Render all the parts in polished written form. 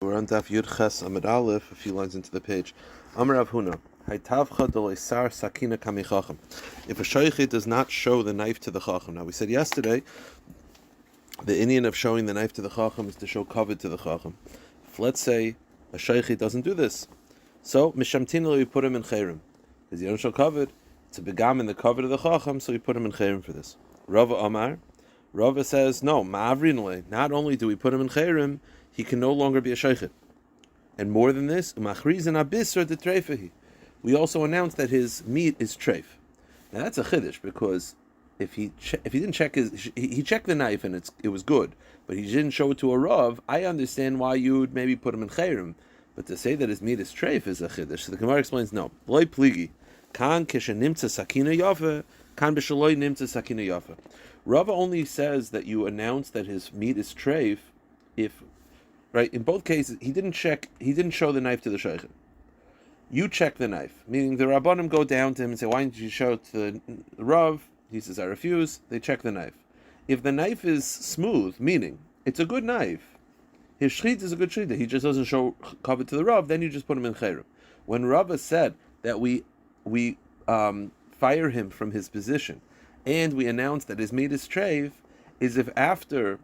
We're on Daf Yud Amud Aleph, a few lines into the page. Amar Rav Huna, Haytavcha Doleisar Sakina Kamichacham. If a shaykhid does not show the knife to the chacham. Now we said yesterday, the Indian of showing the knife to the chacham is to show kavod to the chacham. If let's say a shaykhid doesn't do this, so mishamtina we put him in chayrim. Because you don't show kavod, it's a begam in the kavod of the chacham, so we put him in chayrim for this. Rava Amar, Rava says no, ma'avrinle. Not only do we put him in chayrim, he can no longer be a shaykhid. And more than this, we also announced that his meat is treif. Now that's a chiddush, because if he didn't check he checked the knife and it was good, but he didn't show it to a rav, I understand why you would maybe put him in chayrim. But to say that his meat is treif is a chiddush. So the Gemara explains no. Loi pligi kan kishenimtza sakina yafa kan b'shaloi nimtza sakina yafa. Rava only says that you announce that his meat is treif if, right, in both cases, he didn't show the knife to the shaykhid. You check the knife, meaning the Rabbanim go down to him and say, why didn't you show it to the Rav? He says, I refuse. They check the knife. If the knife is smooth, meaning it's a good knife, his shchit is a good shchita, he just doesn't show kavod to the Rav, then you just put him in chayrim. When Rava said that we fire him from his position, and we announce that his meat is treif, is if after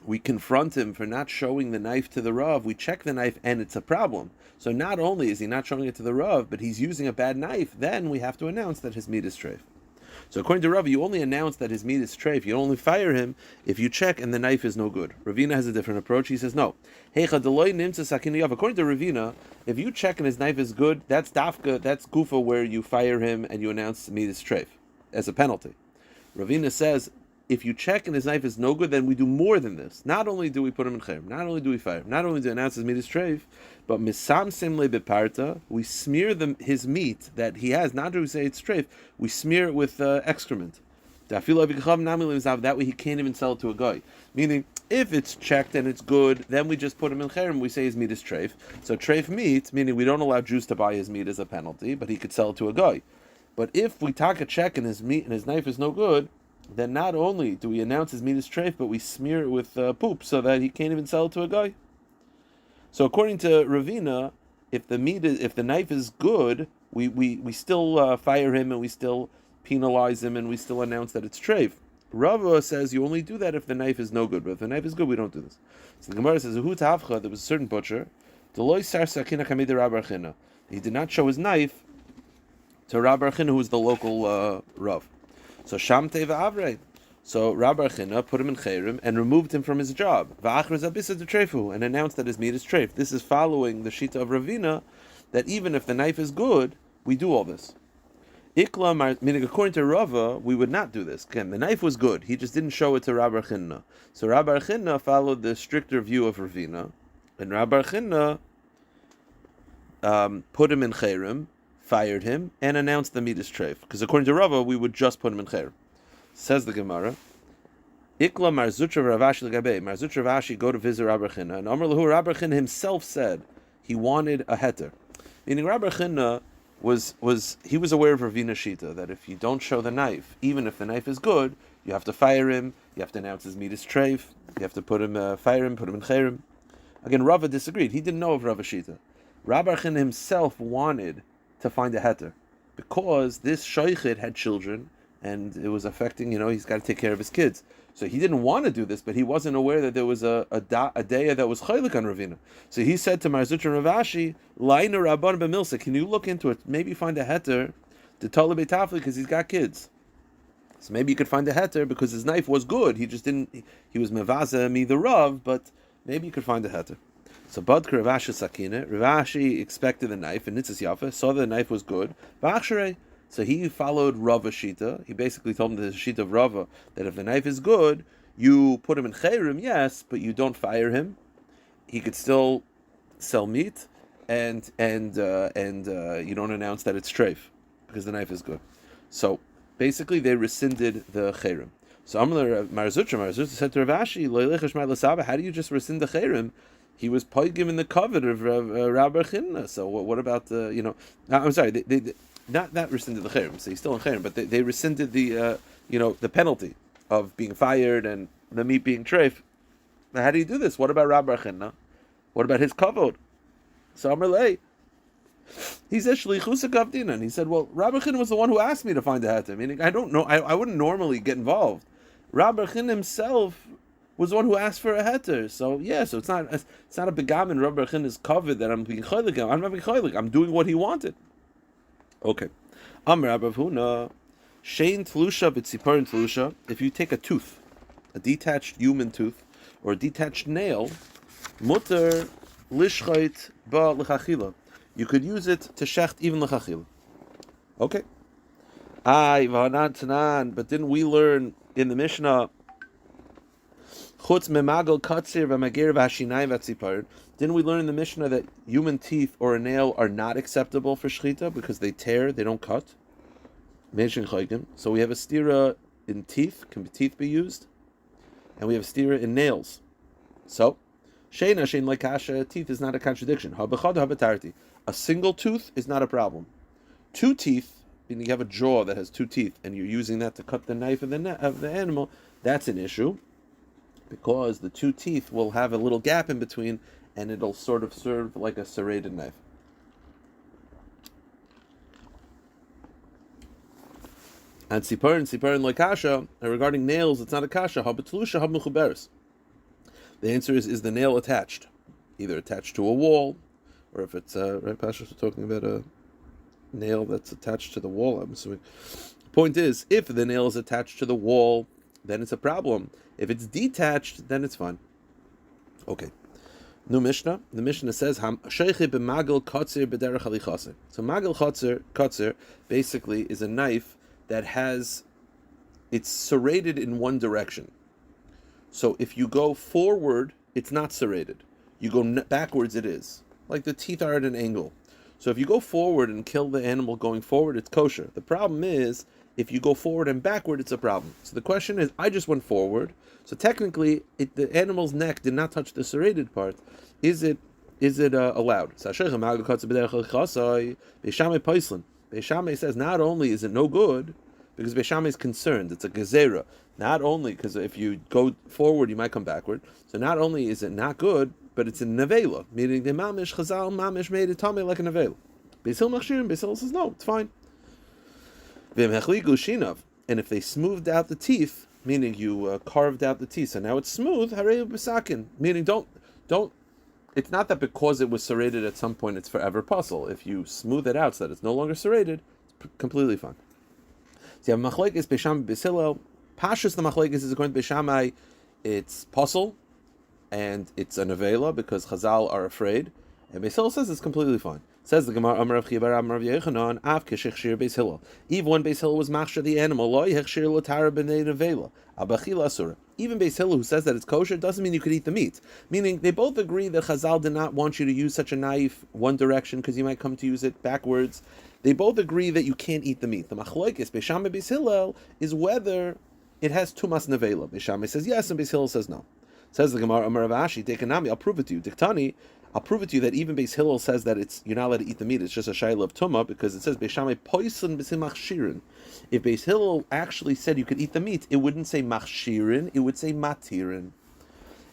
we confront him for not showing the knife to the Rav, we check the knife and it's a problem. So not only is he not showing it to the Rav, but he's using a bad knife, then we have to announce that his meat is treif. So according to Rav, you only announce that his meat is treif, you only fire him if you check and the knife is no good. Ravina has a different approach. He says, no. According to Ravina, if you check and his knife is good, that's dafka, that's gufa where you fire him and you announce the meat is treif as a penalty. Ravina says, if you check and his knife is no good, then we do more than this. Not only do we put him in chayrim, not only do we fire him, not only do we announce his meat is treif, but misamsim le beparta, we smear his meat that he has, not do we say it's treif, we smear it with excrement. That way he can't even sell it to a guy. Meaning, if it's checked and it's good, then we just put him in chayrim, we say his meat is treif. So treif meat, meaning we don't allow Jews to buy his meat as a penalty, but he could sell it to a guy. But if we take a check and his meat and his knife is no good, then not only do we announce his meat is treif, but we smear it with poop so that he can't even sell it to a guy. So according to Ravina, if the knife is good, we still fire him and we still penalize him and we still announce that it's treif. Rava says you only do that if the knife is no good, but if the knife is good, we don't do this. So the Gemara says, there was a certain butcher, he did not show his knife to Rabbi Archina, who was the local Rav. So Shamte v'Avrei. So Rabbi Archina put him in chayrim and removed him from his job. And announced that his meat is treif. This is following the shita of Ravina, that even if the knife is good, we do all this. Ikla, meaning according to Rava, we would not do this. Again, the knife was good. He just didn't show it to Rabbi Archina. So Rabbi Archina followed the stricter view of Ravina, and Rabbi Archina put him in chayrim, fired him, and announced the meat is treif. Because according to Rava, we would just put him in chayrim. Says the Gemara, Ikla Marzutra Ravashi L'Gabei. Marzutra Ravashi go to visit Rabbi Archina, and Amar Lahu, Rabbi Archina himself said he wanted a heter. Meaning Rabbi Archina was aware of Ravina Shita, that if you don't show the knife, even if the knife is good, you have to fire him, you have to announce his meat is treif, you have to put him, fire him, put him in chayrim. Again, Rava disagreed. He didn't know of Rabbi Shita. Rabbi Archina himself wanted to find a heter, because this shaykhid had children, and it was affecting, he's got to take care of his kids. So he didn't want to do this, but he wasn't aware that there was a daya that was chaylik on Ravina. So he said to Marzutra Ravashi, Laina Rabban b'milsa, can you look into it? Maybe find a heter to Tala Beitafli, because he's got kids. So maybe you could find a heter because his knife was good. He just didn't, he was mevaza me the Rav, but maybe you could find a heter. So Badkar Ravashi Sakina, Ravashi expected the knife, and Nitzis Yafa, saw that the knife was good. V'achsharei. So he followed Rava Shita. He basically told him the Shita of Rava, that if the knife is good, you put him in chayrim, yes, but you don't fire him. He could still sell meat, and you don't announce that it's treif, because the knife is good. So basically they rescinded the chayrim. So Amar Marzutra said to Ravashi, how do you just rescind the chayrim? He was given the covet of Rabbi Archina. So what about the, I'm sorry, they not rescinded the chayrim, so he's still in chayrim, but they rescinded the the penalty of being fired and the meat being treif. Now, how do you do this? What about Rabbi Archina? What about his kavod? So Amrlei, he said shlichus kavdina, and he said, well, Rabbi Chin was the one who asked me to find a heter. Meaning, I don't know, I wouldn't normally get involved. Rabbi Chin himself was the one who asked for a heter. So yeah, so it's not a begamin. Rabbi Chin is covered that I'm being chaylik. I'm not being chaylik. I'm doing what he wanted. Okay. Amr Rabbi Huna, shein tlusha v'tziparin tlusha. If you take a tooth, a detached human tooth, or a detached nail, mutter lishchait ba l'chachila. You could use it to shecht even l'chachila. Okay. But didn't we learn in the Mishnah, chutz memagel katzir v'magir v'hashinayim v'tziparin? Didn't we learn in the Mishnah that human teeth or a nail are not acceptable for shechita because they tear, they don't cut? So we have a stira in teeth. Can teeth be used? And we have a stira in nails. So, sheina shein lekasha, teeth is not a contradiction. A single tooth is not a problem. Two teeth, meaning you have a jaw that has two teeth, and you're using that to cut the knife of the animal, that's an issue, because the two teeth will have a little gap in between, and it'll sort of serve like a serrated knife. And siparin like kasha, regarding nails, it's not a kasha. Habetlusha habmechuberes. The answer is the nail attached, either attached to a wall, or if it's right, Pasha, we're talking about a nail that's attached to the wall. I'm assuming. The point is, if the nail is attached to the wall, then it's a problem. If it's detached, then it's fine. Okay. New Mishnah. The Mishnah says, So magel kotzer basically is a knife that it's serrated in one direction. So if you go forward, it's not serrated. You go backwards, it is. Like the teeth are at an angle. So if you go forward and kill the animal going forward, it's kosher. The problem is, if you go forward and backward, it's a problem. So the question is, I just went forward. So technically, the animal's neck did not touch the serrated part. Is it allowed? Beishamai says not only is it no good, because Beishamai is concerned, it's a gezerah. Not only because if you go forward, you might come backward. So not only is it not good, but it's a nevela, meaning the mamish chazal mamish made it tummy like a nevela. Beis Hillel machshirin, Beis Hillel says no, it's fine. And if they smoothed out the teeth, meaning you carved out the teeth, so now it's smooth, harei b'sakin, meaning don't. It's not that because it was serrated at some point, it's forever puzzle. If you smooth it out so that it's no longer serrated, it's completely fine. So you have machlekes Beishamai Beis Hillel. Pashas the machlekes is according to Beishamai, it's puzzle, and it's a nevela because Chazal are afraid, and Beis Hillel says it's completely fine. Says the Gemara, Amar Rav Chiya Amar Rav Yechanan, Av keshechshir Beis Hillel. Even when Beis Hillel was machshir the animal, lo yechshir l'tara b'nei nevela, abachila asura. Even Beis Hillel, who says that it's kosher, doesn't mean you could eat the meat. Meaning, they both agree that Chazal did not want you to use such a knife one direction because you might come to use it backwards. They both agree that you can't eat the meat. The machlokes Beishamai Beis Hillel is whether it has tumas nevela. Beishamai says yes, and Beis Hillel says no. Says the Gemara, Amar Rav Ashi, Dekanami, I'll prove it to you. Diktani, I'll prove it to you that even Beis Hillel says that you're not allowed to eat the meat. It's just a shayla of tumah because it says Beishamai poison b'simach shirin. If Beis Hillel actually said you could eat the meat, it wouldn't say machshirin, it would say matirin.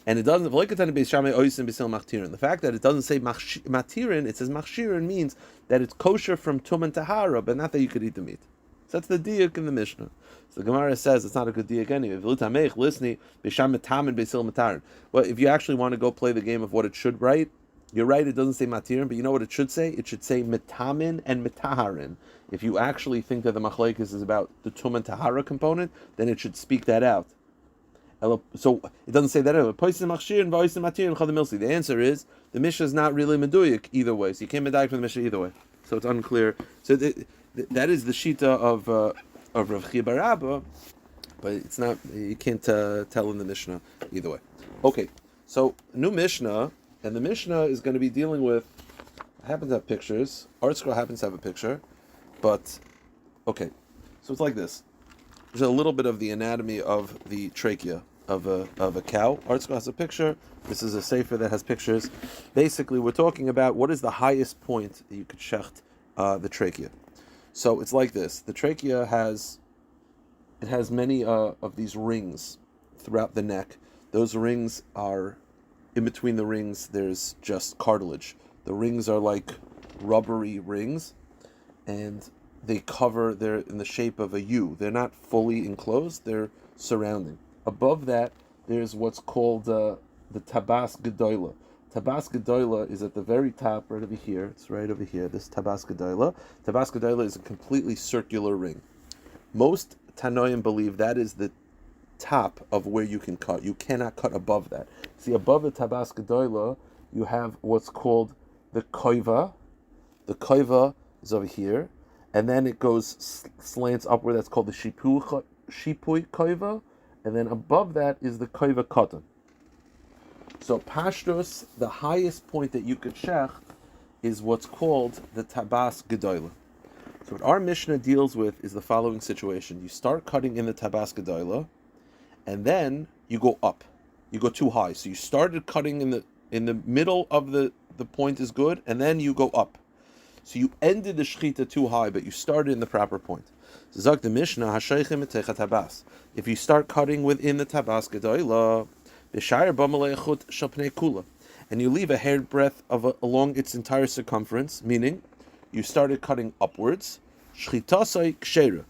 And it doesn't. The fact that it doesn't say matirin, it says machshirin means that it's kosher from tum and tahara, but not that you could eat the meat. So that's the diuk in the Mishnah. So the Gemara says it's not a good diuk anyway. Well, if you actually want to go play the game of what it should write, you're right, it doesn't say matirin, but you know what it should say? It should say mitamin and mitaharin. If you actually think that the machlekes is about the tum and tahara component, then it should speak that out. So it doesn't say that. The answer is the Mishnah is not really meduyik either way. So you can't medayik from the Mishnah either way. So it's unclear. So that is the shita of Rav Chiya bar Abba, but it's not. You can't tell in the Mishnah either way. Okay, so new Mishnah, and the Mishnah is going to be dealing with. I happen to have pictures. ArtScroll happens to have a picture, but okay. So it's like this. There's a little bit of the anatomy of the trachea of a cow. ArtScroll has a picture. This is a sefer that has pictures. Basically, we're talking about what is the highest point that you could shecht the trachea. So it's like this. The trachea has many of these rings throughout the neck. Those rings are in between the rings there's just cartilage. The rings are like rubbery rings, and they're in the shape of a U. They're not fully enclosed, they're surrounding. Above that, there's what's called the tabas gedola. Tabas gedola is at the very top, right over here. It's right over here, this tabas gedola. Tabas gedola is a completely circular ring. Most Tanoim believe that is the top of where you can cut. You cannot cut above that. See, above the tabas gedola, you have what's called the koiva. The koiva is over here, and then it goes slants upward. That's called the shipui koiva, and then above that is the koiva katan. So pashtus, the highest point that you could shecht is what's called the tabas gedola. So what our Mishnah deals with is the following situation: you start cutting in the tabas gedola, and then you go up. You go too high. So you started cutting in the middle of the point is good, and then you go up. So you ended the shechita too high, but you started in the proper point. Zak the Mishnah, Hashaychem etechat tabas. If you start cutting within the tabas gedola, b'shayir b'malei shapnei kula, and you leave a hair breadth along its entire circumference, meaning you started cutting upwards, shchitasai ksheira.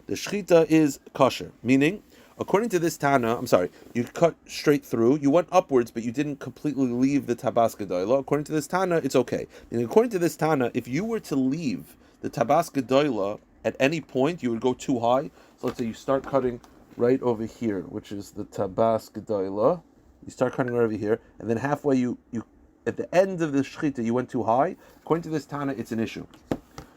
The shchita is kosher, meaning, according to this Tana, you cut straight through, you went upwards, but you didn't completely leave the tabas gedola. According to this Tana, it's okay. And according to this Tana, if you were to leave the tabas gedola at any point, you would go too high. So let's say you start cutting right over here, which is the tabas gedola. You start cutting right over here, and then halfway you at the end of the shechita, you went too high. According to this Tana, it's an issue.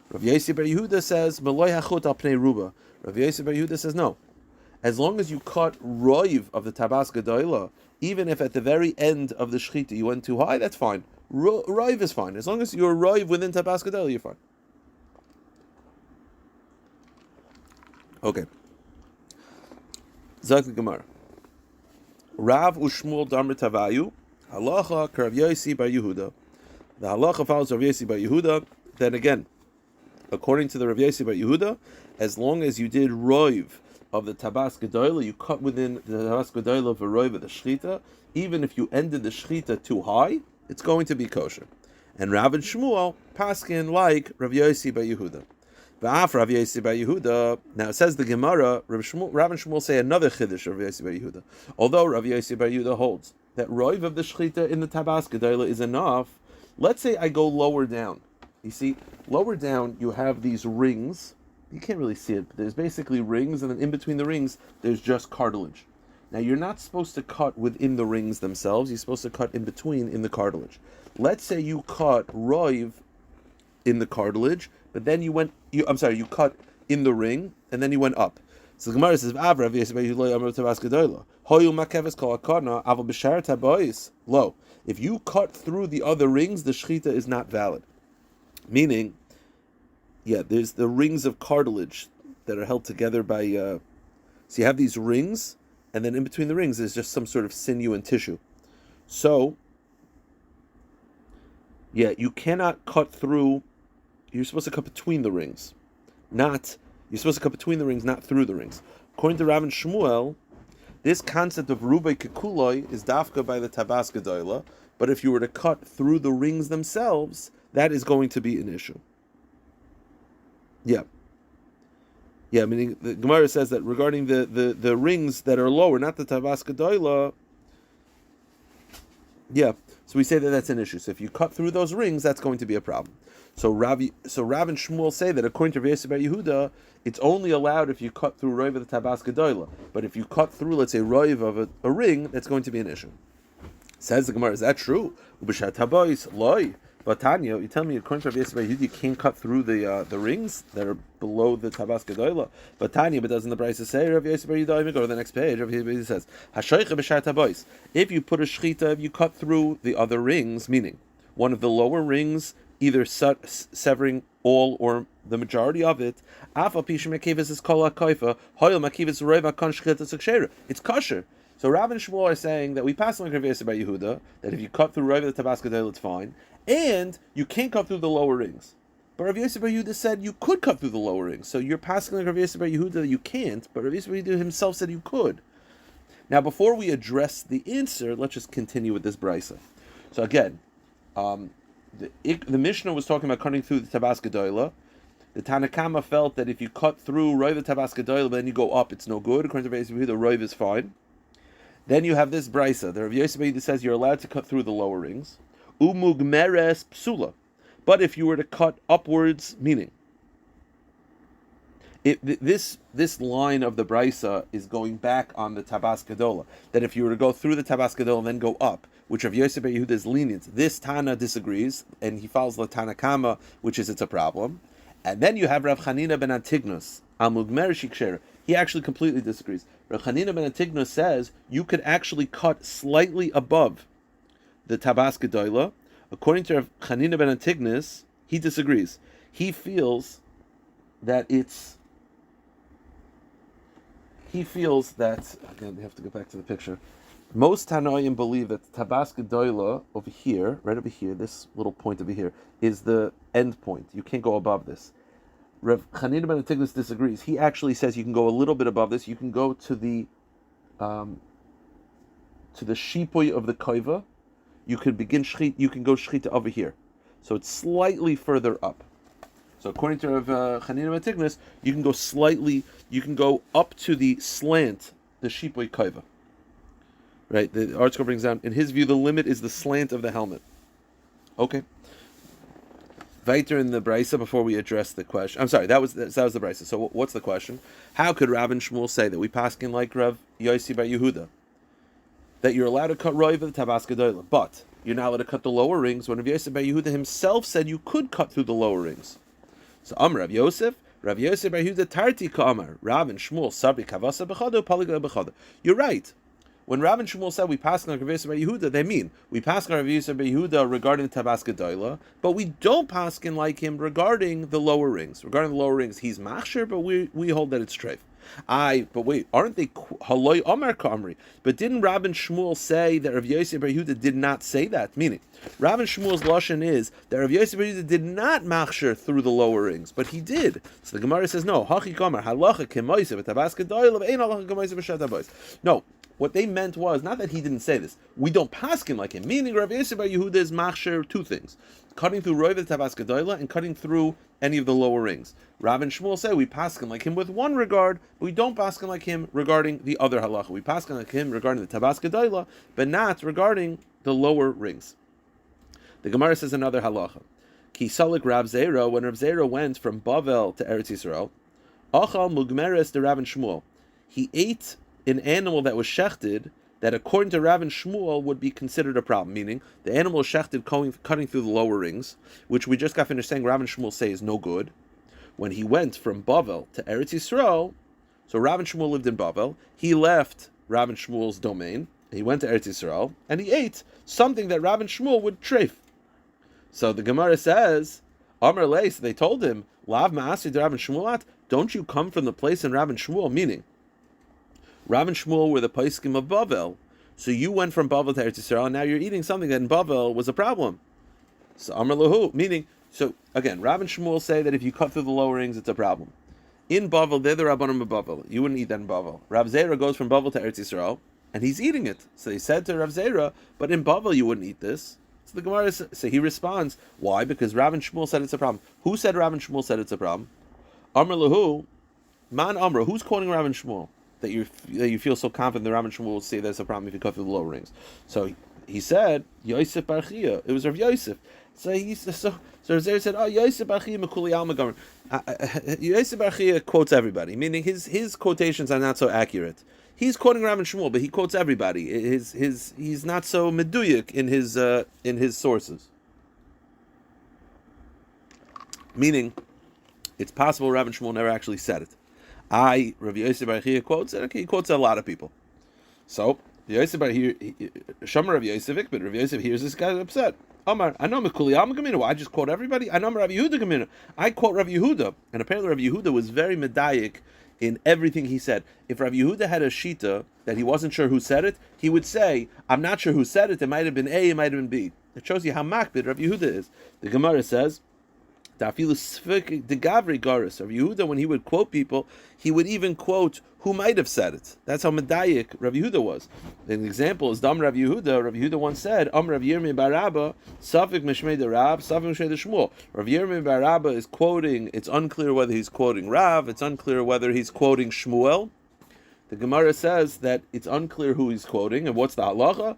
Rav Yossi bar Yehuda says, Maloi hachut al pnei ruba. Rav Yossi bar Yehuda says, no. As long as you cut roiv of the tabas gedola, even if at the very end of the shechita you went too high, that's fine. Roiv is fine. As long as you're roiv within tabas gedola, you're fine. Okay. Zak the Gemara. Rav u'Shmuel damar tavayu. Halacha k'Rav Yossi bar Yehuda. The halacha follows Rav Yossi bar Yehuda. Then again, according to the Rav Yossi bar Yehuda, as long as you did roiv of the tabas gedola, you cut within the tabas gedola of a roiv of the shechita, even if you ended the shechita too high, it's going to be kosher. And Rav and Shmuel paskin like Rav Yossi bar Yehuda. V'af Rav Yossi bar Yehuda. Now it says the Gemara, Rav and Shmuel say another chiddush of Rav Yossi bar Yehuda. Although Rav Yossi bar Yehuda holds that roiv of the shechita in the tabas gedola is enough, let's say I go lower down. You see, lower down you have these rings. You can't really see it, but there's basically rings, and then in between the rings there's just cartilage. Now you're not supposed to cut within the rings themselves. You're supposed to cut in between in the cartilage. Let's say you cut roiv in the cartilage, but then you cut in the ring, and then you went up. So the Gemara says, Lo, if you cut through the other rings, the shechita is not valid. Meaning, there's the rings of cartilage that are held together by... so you have these rings, and then in between the rings there's just some sort of sinew and tissue. So, you cannot cut through... You're supposed to cut between the rings. You're supposed to cut between the rings, not through the rings. According to Rav and Shmuel, this concept of Rubai Kekuloi is dafka by the Tabas Gedola, but if you were to cut through the rings themselves, that is going to be an issue. Meaning the Gemara says that regarding the rings that are lower, not the Tabas Gedola, so we say that that's an issue. So if you cut through those rings, that's going to be a problem. So Rav and Shmuel say that according to Rav Yossi bar Yehuda, it's only allowed if you cut through roiv of the tabas gedola. But if you cut through, let's say, roiv of a ring, that's going to be an issue. Says the Gemara, is that true? Ubishat tabois loy. But Tanya, you tell me according to Rav Yossi bar Yehuda, you can't cut through the rings that are below the tabas gedola. But Tanya, doesn't the Brisa say Rav Yossi bar Yehuda? Go to the next page. Rav Yossi bar Yehuda says, Hashoicha b'shar tabois. If you put a shechita, if you cut through the other rings, meaning one of the lower rings, either severing all or the majority of it, it's kosher. So Rav and Shmuel are saying that we pass on Rav Yossi bar Yehuda that if you cut through Rav the Tabas Gedola, it's fine, and you can't cut through the lower rings. But Rav Yossi bar Yehuda said you could cut through the lower rings. So you're passing like Rav Yossi bar Yehuda that you can't, but Rav Yossi bar Yehuda himself said you could. Now, before we address the answer, let's just continue with this brisa. So again, the Mishnah was talking about cutting through the Tabas Gedola. The Tanakama felt that if you cut through Roiv the Tabas Gedola, but then you go up, it's no good. According to Rabbi Yosef, the Roiv is fine. Then you have this brisa. The Rabbi Yosef says you're allowed to cut through the lower rings. Umugmeres psula. But if you were to cut upwards, meaning this line of the brisa is going back on the Tabas Gedola, that if you were to go through the Tabas Gedola and then go up, which Rav Yosef Bar Yehuda is lenient, this Tana disagrees, and he follows the Tanakama, which is it's a problem. And then you have Rav Chanina ben Antignus, Amugmer Shikshera. He actually completely disagrees. Rav Chanina ben Antignus says you could actually cut slightly above the Tabas Gedola. According to Rav Chanina ben Antignus, he disagrees. He feels that again, we have to go back to the picture. Most Tanoim believe that Tabas Gedola over here, right over here, this little point over here, is the end point. You can't go above this. Rav Chanina ben Antignus disagrees. He actually says you can go a little bit above this. You can go to the shipoy of the koiva. You could begin shchit. You can go shchita over here, so it's slightly further up. So according to Rav Chanina ben Antignus, you can go slightly. You can go up to the slant, the shipoy koiva. Right, the article brings down. In his view, the limit is the slant of the helmet. Okay. Weiter in the brisa before we address the question. I'm sorry, that was the brisa. So what's the question? How could Rav and Shmuel say that we paskin like Rav Yossi bar Yehuda, that you're allowed to cut roiv of the Tabas Gedola, but you're not allowed to cut the lower rings, when Rav Yossi bar Yehuda himself said you could cut through the lower rings? So Rav Yosef bar Yehuda tarti ka'amar Rav and Shmuel sabri kavasa b'chada paliga b'chada. You're right. When Rav and Shmuel said we pass on Rav Yosef bar Yehuda, they mean we pass on Rav Yosef bar Yehuda regarding the Tabas Gedola, but we don't pass on like him regarding the lower rings. Regarding the lower rings, he's machshir, but we hold that it's treif. But wait, aren't they haloi Omar Kamri? But didn't Rav and Shmuel say that Rav Yosef bar Yehuda did not say that? Meaning, Rav and Shmuel's lashon is that Rav Yosef bar Yehuda did not machshir through the lower rings, but he did. So the Gemara says no. Hachi Kamar halacha kemoisef Tabas Gedola ve'ein halacha kemoisef b'shat habayis. No. What they meant was, not that he didn't say this, we don't paskin like him, meaning Rav Yosef bar Yehuda is machshir two things, cutting through Roiv the Tabas Gedola and cutting through any of the lower rings. Rav and Shmuel say we paskin like him with one regard, but we don't paskin like him regarding the other halacha. We paskin like him regarding the Tabas Gedola, but not regarding the lower rings. The Gemara says another halacha. Ki salik Rav Zera, when Rav Zera went from Bavel to Eretz Yisrael, achal mugmeres to Rav and Shmuel, he ate an animal that was shechted, that according to Rav and Shmuel would be considered a problem, meaning the animal is shechted cutting through the lower rings, which we just got finished saying Rav and Shmuel say is no good. When he went from Bavel to Eretz Yisrael, so Rav and Shmuel lived in Bavel, he left Rav and Shmuel's domain, and he went to Eretz Yisrael, and he ate something that Rav and Shmuel would treif. So the Gemara says, Amar Leis, they told him, Lav Ma'asi to Rav and Shmuelat, don't you come from the place in Rav and Shmuel, meaning Rav and Shmuel were the paiskim of Bavel, so you went from Bavel to Eretz Yisrael, and now you're eating something that in Bavel was a problem. So Amar Lahu, meaning, so again, Rav and Shmuel say that if you cut through the lower rings, it's a problem. In Bavel, they're the Rabbanim of Bavel. You wouldn't eat that in Bavel. Rav Zera goes from Bavel to Eretz Yisrael, and he's eating it. So they said to Rav Zera, but in Bavel you wouldn't eat this. So the Gemara, so he responds, why? Because Rav and Shmuel said it's a problem. Who said Rav and Shmuel said it's a problem? Amar Lahu, Man Amra, who's quoting Rav and Shmuel? That you feel so confident that Rav and Shmuel will say there's a problem if you cut through the lower rings. So he said, Yosef bar Chia. It was Rav Yosef. So Rav Zera said, Yosef bar Chia mekuli alma gomer. Yosef bar Chia quotes everybody, meaning his quotations are not so accurate. He's quoting Rav and Shmuel, but he quotes everybody. He's not so meduyik in his sources. Meaning, it's possible Rav and Shmuel never actually said it. Rabbi Yosef bar Chia quotes it. Okay, he quotes a lot of people. So Yosef bar Chia, Shomer Rav Yosef, but Rav Yosef hears this guy upset. Amar, I know Mekuli Alma Gemina. Why I just quote everybody? I know Rav Yehuda Gemina. I quote Rav Yehuda, and apparently Rav Yehuda was very medayik in everything he said. If Rav Yehuda had a shita that he wasn't sure who said it, he would say, "I'm not sure who said it. It might have been A, it might have been B." It shows you how makbid Rav Yehuda is. The Gemara says, Dafilu Sfik de Gavri Garis. Rav Yehuda, when he would quote people, he would even quote who might have said it. That's how medayik Rav Yehuda was. An example is Dam Rav Yehuda. Rav Yehuda once said, Rav Yirmi bar Rabba, Safik Mishmei de Rab, Safik Mishmei de Shmuel. Rav Yirmi bar Rabba is quoting, it's unclear whether he's quoting Rav, it's unclear whether he's quoting Shmuel. The Gemara says that it's unclear who he's quoting, and what's the halacha?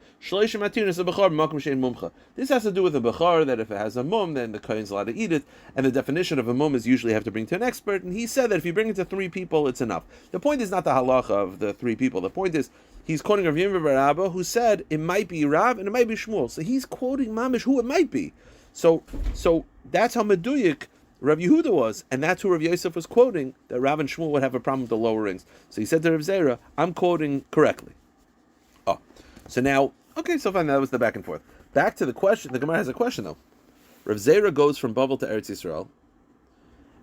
This has to do with a bechar, that if it has a mum, then the kohen's allowed to eat it, and the definition of a mum is usually have to bring to an expert, and he said that if you bring it to 3 people, it's enough. The point is not the halacha of the 3 people, the point is, he's quoting Rav Yirmiyah bar Abba, who said it might be Rav, and it might be Shmuel, so he's quoting mamish who it might be. So that's how meduyik Rav Yehuda was, and that's who Rav Yosef was quoting, that Rav and Shmuel would have a problem with the lower rings. So he said to Rav Zera, I'm quoting correctly. Oh, so now, okay, so fine, that was the back and forth. Back to the question, the Gemara has a question though. Rav Zera goes from Bavel to Eretz Yisrael,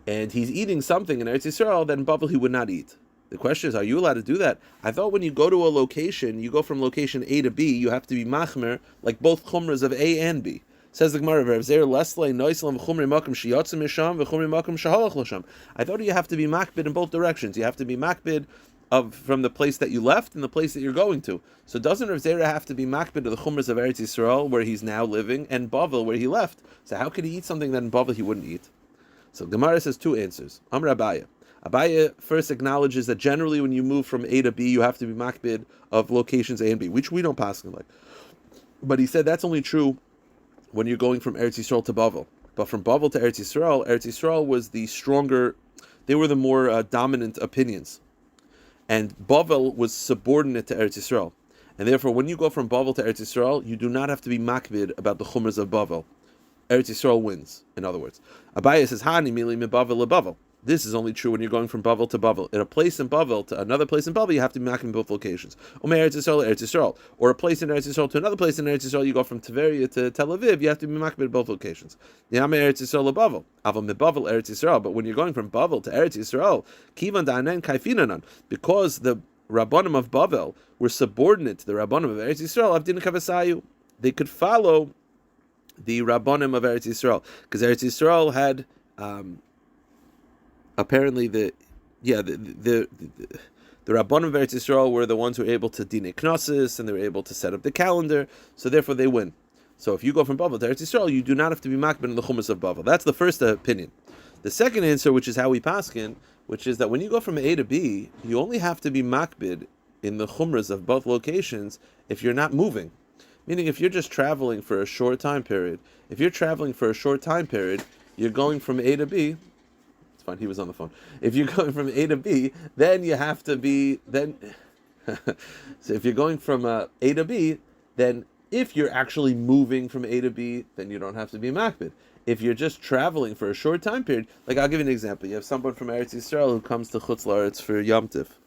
and he's eating something in Eretz Yisrael that in Bavel he would not eat. The question is, are you allowed to do that? I thought when you go to a location, you go from location A to B, you have to be machmer, like both chumras of A and B. Says the Gemara, I thought you have to be makbid in both directions. You have to be makbid from the place that you left and the place that you're going to. So doesn't Rav Zera have to be makbid of the chumras of Eretz Yisrael, where he's now living, and Bavel, where he left? So how could he eat something that in Bavel he wouldn't eat? So Gemara says 2 answers. Amr Abaya. Abaya first acknowledges that generally when you move from A to B, you have to be makbid of locations A and B, which we don't pass like. But he said that's only true when you're going from Eretz Yisrael to Bavel. But from Bavel to Eretz Yisrael was the stronger, they were the more dominant opinions. And Bavel was subordinate to Eretz Yisrael. And therefore, when you go from Bavel to Eretz Yisrael, you do not have to be makbid about the chumras of Bavel. Eretz Yisrael wins, in other words. Abaya says, Hani mili mi Bavel le Bavel. This is only true when you're going from Bavel to Bavel. In a place in Bavel to another place in Bavel, you have to be makbid in both locations. Eretz Yisrael. Or a place in Eretz Yisrael to another place in Eretz Yisrael, you go from Tveria to Tel Aviv, you have to be makbid in both locations. Eretz Yisrael le Bavel. Aval mi Bavel Eretz Yisrael. But when you're going from Bavel to Eretz Yisrael, Kivan da'anen kaifinanan. Because the Rabbanim of Bavel were subordinate to the Rabbanim of Eretz Yisrael, Avdin Kavasayu. They could follow the Rabbanim of Eretz Yisrael. Because Eretz Yisrael had apparently the Rabbanim of Eretz Yisrael were the ones who were able to dinei knossos, and they were able to set up the calendar, so therefore they win. So if you go from Bavel to Eretz Yisrael, you do not have to be makbid in the chumas of Bavel. That's the first opinion. The second answer, which is how we paskin, which is that when you go from A to B, you only have to be makbid in the chumras of both locations if you're not moving. Meaning if you're just traveling for a short time period, you're going from A to B. Fine, he was on the phone. If you're going from A to B, then you have to be so if you're going from A to B, then if you're actually moving from A to B, then you don't have to be makbid. If you're just traveling for a short time period, like I'll give you an example. You have someone from Eretz Yisrael who comes to Chutz La'aretz for Yom Tiv.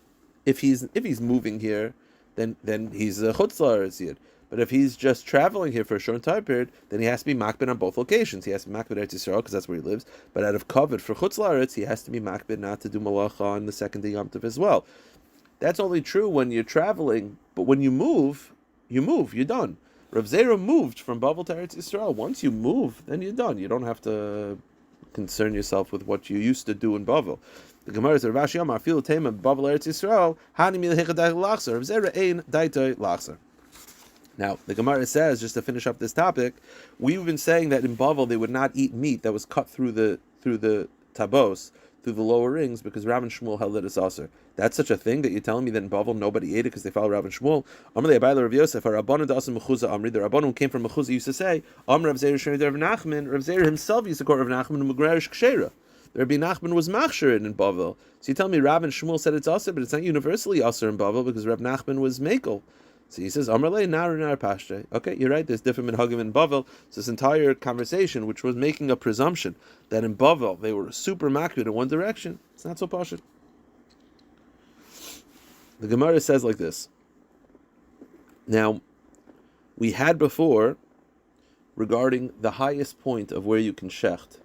If he's moving here, then he's a Chutz La'aretz Yid. But if he's just traveling here for a short time period, then he has to be makbid on both locations. He has to be makbid Eretz Yisrael because that's where he lives. But out of kavod for Chutz La'aretz, he has to be makbid not to do malacha on the second day Yom Tov as well. That's only true when you're traveling. But when you move, you're done. Rav Zera moved from Bavel to Eretz Yisrael. Once you move, then you're done. You don't have to concern yourself with what you used to do in Bavel. The Gemara says, Rav Ashi Amar, Afilu Tema Bavel Eretz Yisrael, Hani Mil Hechadai Lachser. Rav Zera Ein Daitoi Lachser. Now, the Gemara says, just to finish up this topic, we've been saying that in Bavel they would not eat meat that was cut through the tabos, through the lower rings, because Rav and Shmuel held it as aser. That's such a thing that you're telling me that in Bavel nobody ate it because they followed Rav and Shmuel. Amalei Abayla Rav Yosef, the Rabbanon who came from Mechuzah used to say, Rav Zera Rav Nachman. Rav Zera himself used to call Rav Nachman Mugrarish Kshera. Rabbi Nachman was machshir in Bavel. So you tell me Rav and Shmuel said it's aser, but it's not universally aser in Bavel because Rav Nachman was mekel. So he says, Amrlei nar pashte. Okay, you're right, there's different minhagim in Bavel. So this entire conversation, which was making a presumption that in Bavel they were super makbid in one direction, it's not so pashut. The Gemara says like this. Now, we had before regarding the highest point of where you can shecht.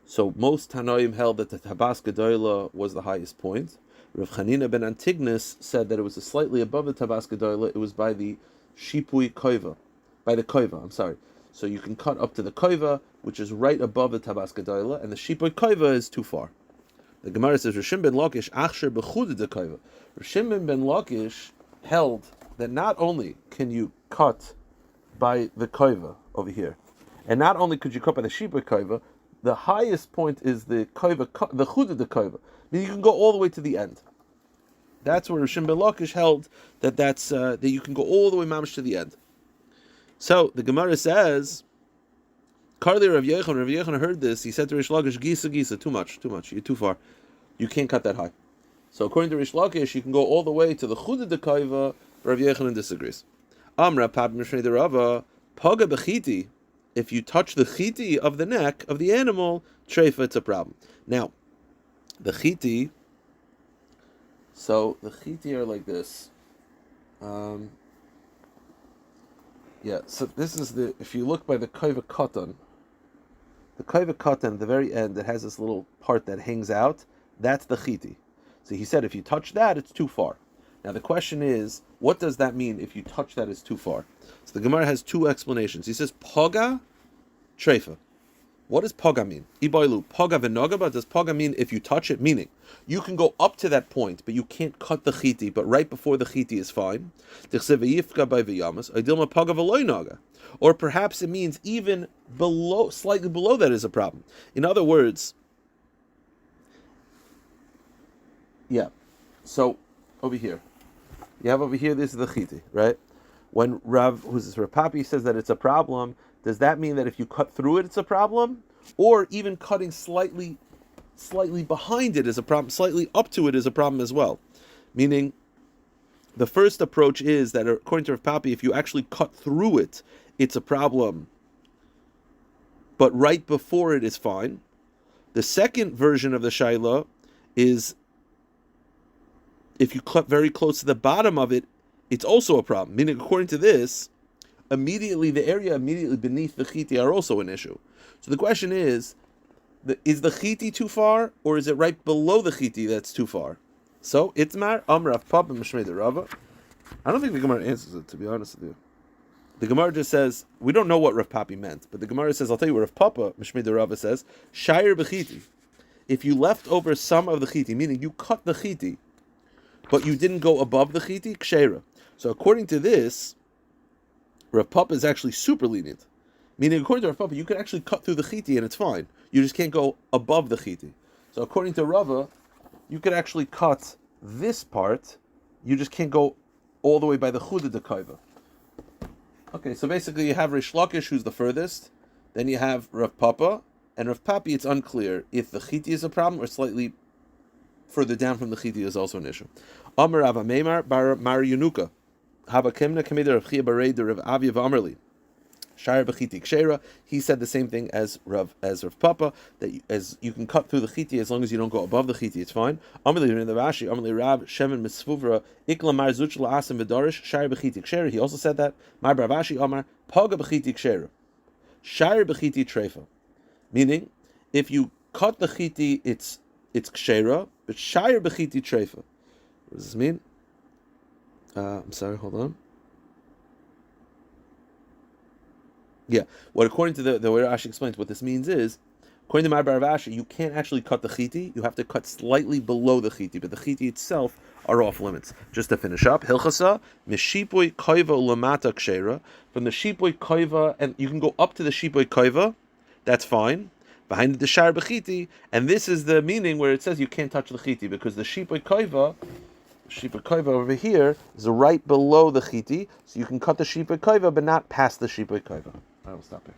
So most Tanoim held that the Tabas Gedoyla was the highest point. Rav Chanina ben Antignus said that it was slightly above the Tabas Gedoyla. It was by the Shipui Koiva. By the Koiva, I'm sorry. So you can cut up to the koiva, which is right above the tabas gedola, and the shipoi koiva is too far. The Gemara says, Rishim ben Lakish achsher bechuded the koiva. Rishim ben Lakish held that not only can you cut by the koiva over here, and not only could you cut by the shipoi koiva, the highest point is the koiva, the chuded the koiva. I mean, you can go all the way to the end. That's where Rishim ben Lakish held that you can go all the way mamish to the end. So the Gemara says, Karli Rav Yechon heard this. He said to Rish Lakish, Gisa, too much. You're too far. You can't cut that high. So according to Rish Lakish, you can go all the way to the Chuded de Kaiva. Rav Yechon disagrees. Amra Pab Mishnei de Rava, Paga bechiti. If you touch the chiti of the neck of the animal, treifa, it's a problem. Now, the chiti. So the chiti are like this. So this is if you look by the kaiva katan, at the very end, it has this little part that hangs out. That's the chiti. So he said if you touch that, it's too far. Now the question is, what does that mean if you touch that, it's too far? So the Gemara has two explanations. He says, paga, treifa. What does paga mean? Ibailu, paga v'nogaba, does paga mean if you touch it? Meaning, you can go up to that point, but you can't cut the chiti, but right before the chiti is fine. Or perhaps it means even below, slightly below that is a problem. In other words, so over here, this is the chiti, right? When Rav Papi says that it's a problem, does that mean that if you cut through it, it's a problem? Or even cutting slightly behind it is a problem, slightly up to it is a problem as well? Meaning, the first approach is that according to Rav Papi, if you actually cut through it, it's a problem, but right before it is fine. The second version of the shaila is if you cut very close to the bottom of it, it's also a problem. Meaning, according to this, the area immediately beneath the chiti are also an issue. So the question is the chiti too far, or is it right below the chiti that's too far? So, Itmar, Amrav Papa, Mishmei de Rava. I don't think the Gemara answers it, to be honest with you. The Gemara just says, we don't know what Rav Papi meant, but the Gemara says, I'll tell you what Rav Papa, Mishmei de Rava says, Shire b'chiti. If you left over some of the chiti, meaning you cut the chiti, but you didn't go above the chiti, ksheira. So according to this, Rav Papa is actually super lenient. Meaning, according to Rav Papa, you can actually cut through the chiti and it's fine. You just can't go above the chiti. So according to Rava, you could actually cut this part, you just can't go all the way by the chuded de kaiva. Okay, so basically you have Rish Lakish, who's the furthest, then you have Rav Papa, and Rav Papi, it's unclear if the chiti is a problem or slightly further down from the chiti is also an issue. Amar Rav Meimar bar Mar Yunuka. Hava Kemna Kameda Rav Chia Barei de Rav Avi of Amarli. Shire b'chiti kshera. He said the same thing as Rav Papa, that as you can cut through the chiti as long as you don't go above the chiti, it's fine. Amarli in the Rashi, Amarli Rav Shemen Misfuvra Ikla Mar Zuch La'asim V'Darish Shire b'chiti kshera. He also said that Mar Bravashi Amar Paga b'chiti kshera. Shire b'chiti treifa. Meaning, if you cut the chiti, it's kshera, but shire b'chiti treifa. What does this mean? I'm sorry, hold on. What according to the way Rashi explains, what this means is, according to my Baravashi, you can't actually cut the chiti. You have to cut slightly below the chiti, but the chiti itself are off limits. Just to finish up, Hilchasa Mishipoi Koiva Lamata Kshera. From the Shipoi Koiva, and you can go up to the Shipoi Koiva. That's fine. Behind the Shar B'chiti, and this is the meaning where it says you can't touch the chiti, because the Shipoi Koiva over here is right below the chiti, so you can cut the Shipoi Koiva, but not past the Shipoi Koiva. I will stop here.